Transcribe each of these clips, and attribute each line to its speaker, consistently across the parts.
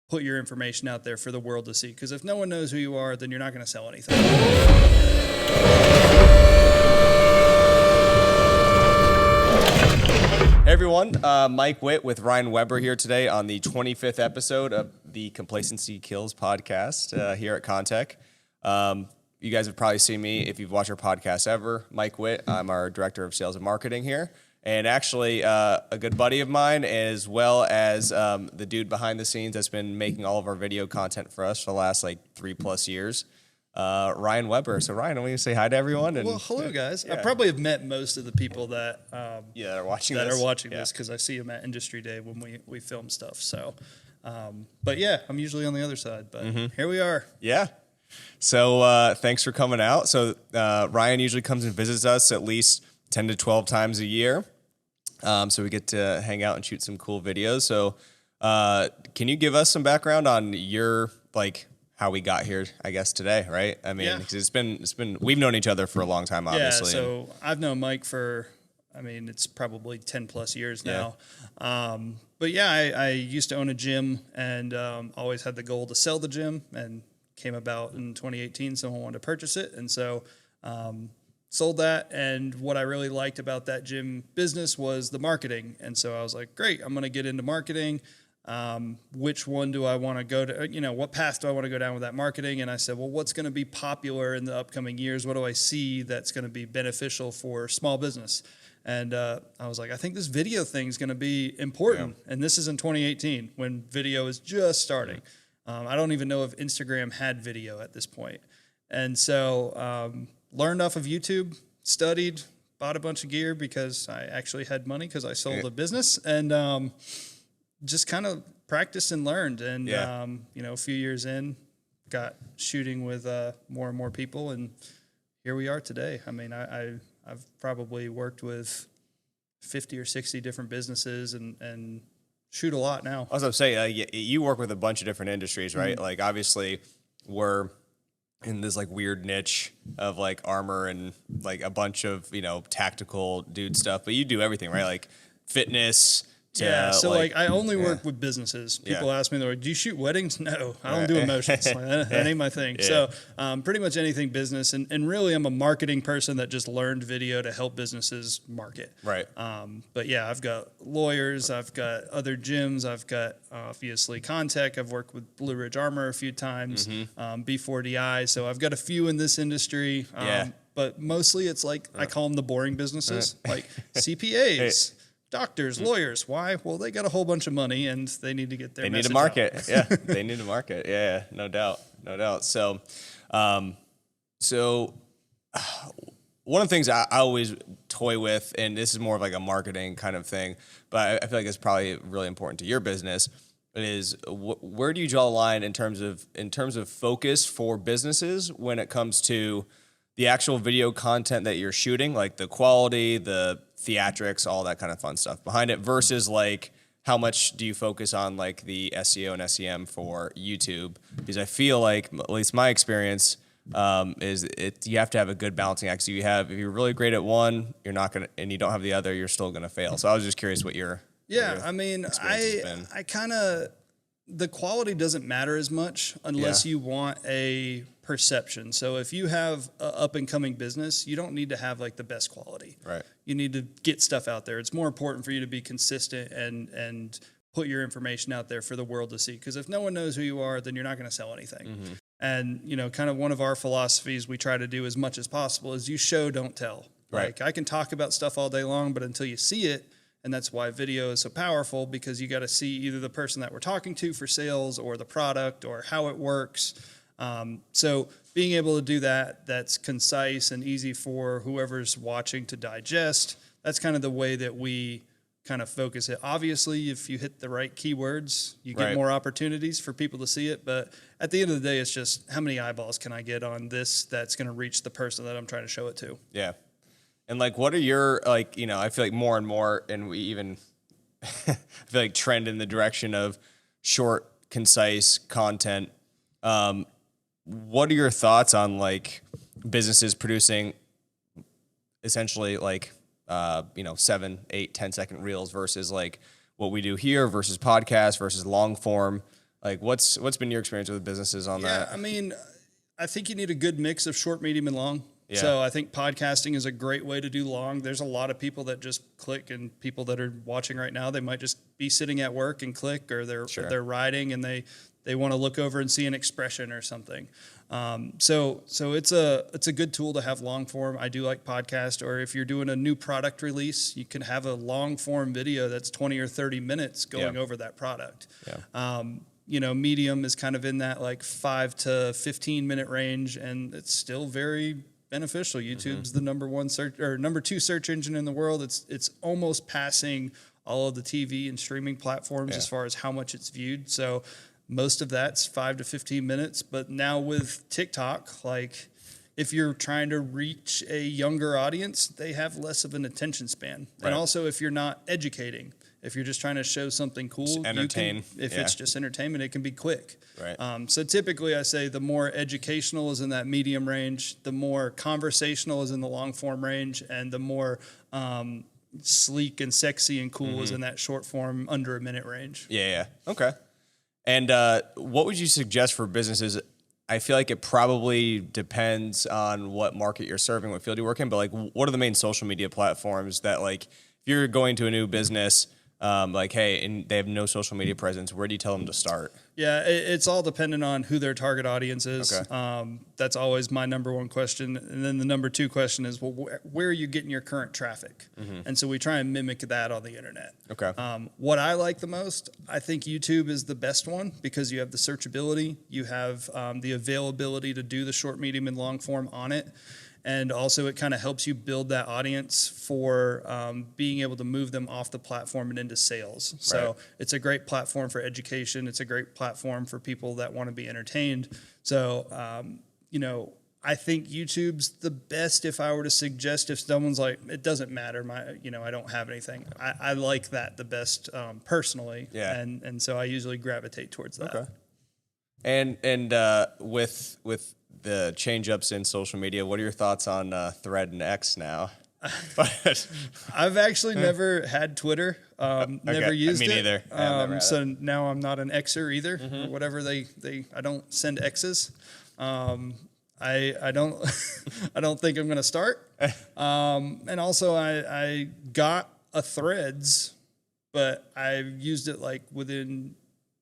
Speaker 1: put your information out there for the world to see. Because if no one knows who you are, then you're not going to sell anything.
Speaker 2: Hey everyone, Mike Witt with Ryan Weber here today on the 25th episode of the Complacency Kills podcast here at Kontek. You guys have probably seen me if you've watched our podcast ever. Mike Witt, I'm our Director of Sales and Marketing here. And actually a good buddy of mine, as well as the dude behind the scenes that's been making all of our video content for us for the last 3+ years, Ryan Weber. So Ryan, I want you to say hi to everyone. And,
Speaker 1: well, hello guys. I probably have met most of the people that are watching this because I see them at Industry Day when we film stuff. So, but yeah, I'm usually on the other side. But here we are.
Speaker 2: Yeah. So thanks for coming out. So Ryan usually comes and visits us at least 10 to 12 times a year. So we get to hang out and shoot some cool videos. So can you give us some background on your how we got here, I guess, today, right? I mean, because it's been we've known each other for a long time, obviously.
Speaker 1: Yeah, so I've known Mike for, it's probably 10 plus years now. But yeah, I used to own a gym and always had the goal to sell the gym, and came about in 2018, someone wanted to purchase it. And so sold that. And what I really liked about that gym business was the marketing. And so I was like, great, I'm going to get into marketing. Which one do I want to go to? What path do I want to go down with that marketing? And I said, well, what's going to be popular in the upcoming years? What do I see that's going to be beneficial for small business? And I was like, I think this video thing is going to be important. Yeah. And this is in 2018 when video is just starting. I don't even know if Instagram had video at this point. And so learned off of YouTube, studied, bought a bunch of gear because I actually had money because I sold a business, and just kind of practiced and learned. And, a few years in, got shooting with more and more people, and here we are today. I've probably worked with 50 or 60 different businesses and shoot a lot now.
Speaker 2: I was going to say, you work with a bunch of different industries, right? Mm-hmm. Obviously, we're in this weird niche of armor and a bunch of tactical dude stuff, but you do everything, right? Fitness.
Speaker 1: So I only work with businesses. People ask me, do you shoot weddings? No, I don't do emotions. That ain't my thing. So pretty much anything business. And really I'm a marketing person that just learned video to help businesses market.
Speaker 2: Right.
Speaker 1: But yeah, I've got lawyers, I've got other gyms, I've got obviously Kontek. I've worked with Blue Ridge Armor a few times, B4DI. So I've got a few in this industry. But mostly it's I call them the boring businesses, like CPAs. Doctors, lawyers. Why? Well, they got a whole bunch of money and they need to get their message out.
Speaker 2: They need to market. Yeah, they need to market. Yeah, no doubt. So, one of the things I always toy with, and this is more of a marketing kind of thing, but I feel like it's probably really important to your business, is where do you draw the line in terms of focus for businesses when it comes to the actual video content that you're shooting, the quality, the theatrics, all that kind of fun stuff behind it, versus how much do you focus on the SEO and SEM for YouTube? Because I feel at least my experience is you have to have a good balancing act. So if you're really great at one, you're not gonna, and you don't have the other, you're still gonna fail. So I was just curious what your experience has been.
Speaker 1: I kind of, the quality doesn't matter as much unless you want a perception. So if you have an up and coming business, you don't need to have the best quality.
Speaker 2: Right.
Speaker 1: You need to get stuff out there. It's more important for you to be consistent and put your information out there for the world to see. Because if no one knows who you are, then you're not going to sell anything. Mm-hmm. And kind of one of our philosophies we try to do as much as possible is you show, don't tell.
Speaker 2: Right.
Speaker 1: I can talk about stuff all day long, but until you see it. And that's why video is so powerful, because you got to see either the person that we're talking to for sales or the product or how it works. So being able to do that's concise and easy for whoever's watching to digest. That's kind of the way that we kind of focus it. Obviously, if you hit the right keywords, you get more opportunities for people to see it. But at the end of the day, it's just how many eyeballs can I get on this that's going to reach the person that I'm trying to show it to.
Speaker 2: Yeah. And what are your, I feel more and more, and we even, I feel trend in the direction of short, concise content. What are your thoughts on businesses producing essentially 7, 8, 10-second reels versus what we do here versus podcast versus long form? Like what's been your experience with businesses on that?
Speaker 1: I mean, I think you need a good mix of short, medium, and long.
Speaker 2: Yeah.
Speaker 1: So I think podcasting is a great way to do long. There's a lot of people that just click, and people that are watching right now, they might just be sitting at work and click, or they're riding and they want to look over and see an expression or something. So it's a good tool to have long form. I do like podcast, or if you're doing a new product release, you can have a long form video that's 20 or 30 minutes going over that product.
Speaker 2: Yeah.
Speaker 1: Medium is kind of in that like 5 to 15 minute range, and it's still very beneficial. YouTube's the number 2 search engine in the world. It's almost passing all of the TV and streaming platforms as far as how much it's viewed. So most of that's 5 to 15 minutes. But now with TikTok, like if you're trying to reach a younger audience, they have less of an attention span. Right. And also if you're not educating, if you're just trying to show something cool,
Speaker 2: just entertain.
Speaker 1: If it's just entertainment, it can be quick.
Speaker 2: Right.
Speaker 1: So typically I say the more educational is in that medium range, the more conversational is in the long form range, and the more sleek and sexy and cool is in that short form under a minute range.
Speaker 2: Yeah. Okay. And what would you suggest for businesses? I feel like it probably depends on what market you're serving, what field you work in, but like what are the main social media platforms that, like, if you're going to a new business, like, hey, and they have no social media presence, where do you tell them to start?
Speaker 1: Yeah, it's all dependent on who their target audience is.
Speaker 2: Okay.
Speaker 1: That's always my number one question. And then the number 2 question is, well, where are you getting your current traffic? And so we try and mimic that on the internet.
Speaker 2: Okay.
Speaker 1: What I like the most, I think YouTube is the best one, because you have the searchability, you have the availability to do the short, medium, and long form on it. And also it kind of helps you build that audience for being able to move them off the platform and into sales. So it's a great platform for education. It's a great platform for people that want to be entertained. So, I think YouTube's the best. If I were to suggest, if someone's like, it doesn't matter, I don't have anything. I like that the best personally.
Speaker 2: Yeah.
Speaker 1: And so I usually gravitate towards that.
Speaker 2: Okay. And with the change-ups in social media, what are your thoughts on Thread and X now?
Speaker 1: I've actually never had Twitter, never used it.
Speaker 2: Me neither.
Speaker 1: So now I'm not an Xer either, or whatever I don't send X's. I don't I don't think I'm going to start. And also I got a Threads, but I used it like within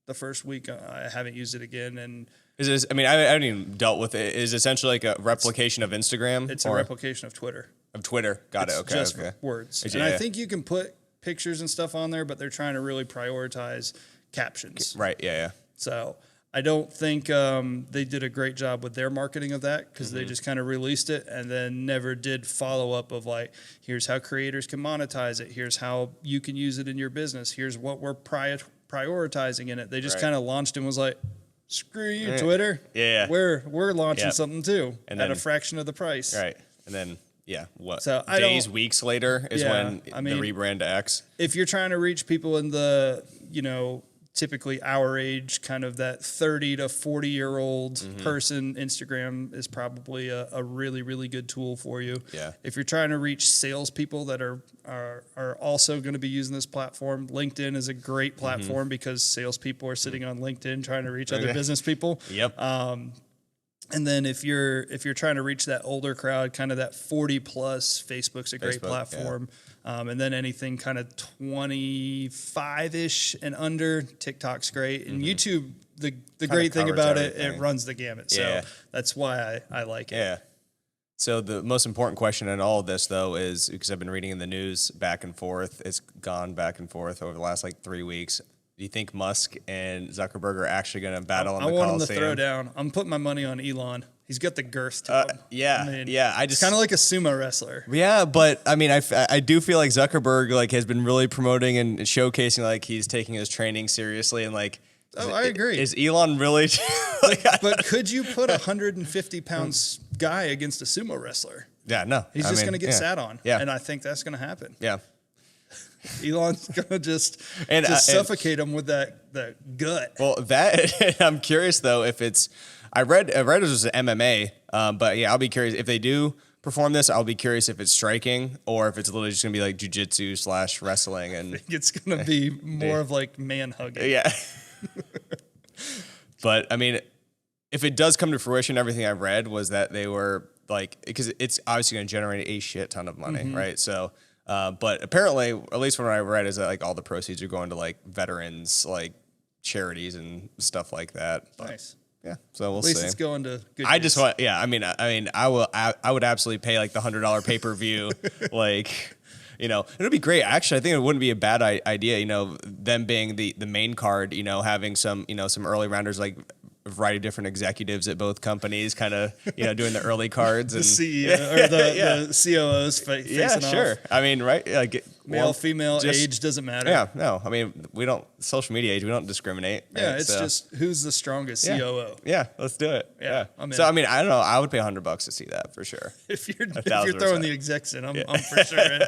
Speaker 1: the first week. I haven't used it again. And
Speaker 2: is this, I haven't even dealt with it. Is it essentially like a replication of Instagram?
Speaker 1: It's a replication of Twitter.
Speaker 2: Of Twitter. Got it. Okay.
Speaker 1: Just words. And I think you can put pictures and stuff on there, but they're trying to really prioritize captions.
Speaker 2: Right. Yeah.
Speaker 1: So I don't think they did a great job with their marketing of that, because they just kind of released it and then never did follow up of like, here's how creators can monetize it. Here's how you can use it in your business. Here's what we're prioritizing in it. They just kind of launched and was like, screw you, Twitter.
Speaker 2: Yeah.
Speaker 1: We're launching something too, and at a fraction of the price.
Speaker 2: Right. And then, what?
Speaker 1: So
Speaker 2: weeks later is when the rebrand to X.
Speaker 1: If you're trying to reach people in the, typically our age, kind of that 30 to 40-year-old person, Instagram is probably a really, really good tool for you.
Speaker 2: Yeah.
Speaker 1: If you're trying to reach salespeople that are also going to be using this platform, LinkedIn is a great platform, because salespeople are sitting on LinkedIn trying to reach other business people.
Speaker 2: Yep.
Speaker 1: And then if you're trying to reach that older crowd, kind of that 40 plus, Facebook's a great platform. Yeah. And then anything kind of 25-ish and under, TikTok's great. And YouTube, the great thing about it runs the gamut. So that's why I like it.
Speaker 2: Yeah. So the most important question in all of this, though, is, because I've been reading in the news back and forth, it's gone back and forth over the last 3 weeks. Do you think Musk and Zuckerberg are actually going to battle in the Coliseum?
Speaker 1: I want him to throw down. I'm putting my money on Elon. He's got the girth to him.
Speaker 2: It's
Speaker 1: kind of like a sumo wrestler.
Speaker 2: Yeah, but I do feel like Zuckerberg has been really promoting and showcasing he's taking his training seriously, and
Speaker 1: I agree.
Speaker 2: Is Elon really?
Speaker 1: But could you put 150 pounds guy against a sumo wrestler?
Speaker 2: Yeah, no.
Speaker 1: He's just going to get sat on.
Speaker 2: Yeah.
Speaker 1: And I think that's going to happen.
Speaker 2: Yeah.
Speaker 1: Elon's gonna just suffocate him with that gut.
Speaker 2: Well, I'm curious though if it's. I read it was an MMA, but yeah, I'll be curious if they do perform this. I'll be curious if it's striking or if it's literally just gonna be like jiu-jitsu / wrestling. And
Speaker 1: I think it's gonna be more of man hugging.
Speaker 2: Yeah. But I mean, if it does come to fruition, everything I've read was that they were like, because it's obviously going to generate a shit ton of money, right? So, but apparently, at least from what I read, is that like all the proceeds are going to like veterans, like charities and stuff like that. But,
Speaker 1: Nice.
Speaker 2: yeah, so we'll
Speaker 1: At least
Speaker 2: see.
Speaker 1: it's going to good
Speaker 2: I
Speaker 1: use.
Speaker 2: just want, yeah. I mean, I would absolutely pay like the $100 pay per view, like. You know, it would be great. Actually, I think it wouldn't be a bad idea, you know, them being the main card, you know, having some early rounders, like a variety of different executives at both companies kind of, you know, doing the early cards.
Speaker 1: The
Speaker 2: And
Speaker 1: CEO or the COOs facing
Speaker 2: yeah,
Speaker 1: off.
Speaker 2: sure. I mean, right. Like
Speaker 1: Male, female, age doesn't matter.
Speaker 2: Yeah, no. I mean, social media age, we don't discriminate.
Speaker 1: Yeah,
Speaker 2: right?
Speaker 1: it's just who's the strongest COO.
Speaker 2: Yeah, let's do it.
Speaker 1: Yeah, I'm in.
Speaker 2: So, I mean, I don't know. I would pay $100 to see that for sure.
Speaker 1: If you're
Speaker 2: 1,000%.
Speaker 1: throwing the execs in, I'm for sure in.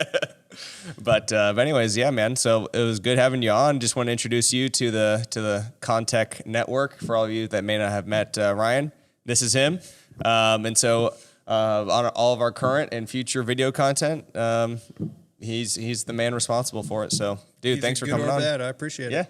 Speaker 2: But anyways, yeah, man. So it was good having you on. Just want to introduce you to the Kontek network for all of you that may not have met Ryan. This is him, and so on all of our current and future video content, he's the man responsible for it. So, dude, thanks for coming on.
Speaker 1: Bad. I appreciate it.
Speaker 2: Yeah.